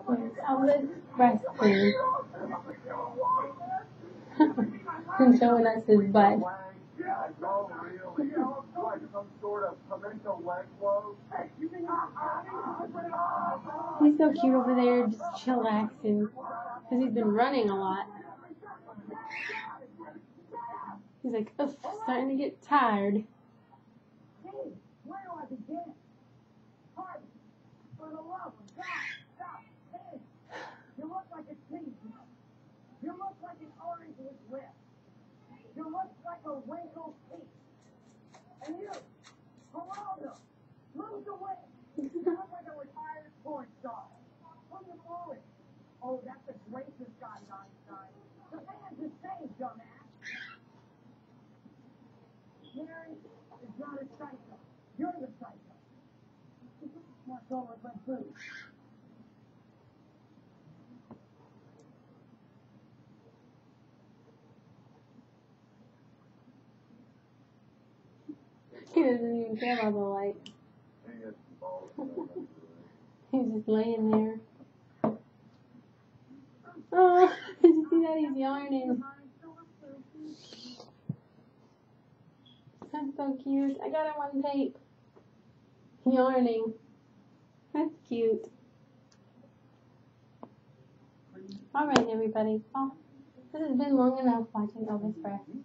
Yes, Elvis resting and showing us his butt. He's so cute over there, just chillaxing, because he's been running a lot. He's like, ugh, starting to get tired. Where do I begin? Harvey, for the love of God, stop. Hey, you look like a teen. You look like an orange with lips. You look like a wrinkled teeth. And you, Geraldo, move the way. You look like a retired porn star. From the forward. Oh, that's a racist guy, Einstein. The man's insane, dumbass. Mary is not a psycho. You're the psycho. Not going with my food. He doesn't even care about the light. He's just laying there. Oh, did you see that? He's yarning. That's so cute. I got him on tape. Yarning. That's cute. Alright, everybody. Well, this has been long enough watching Elvis Presley.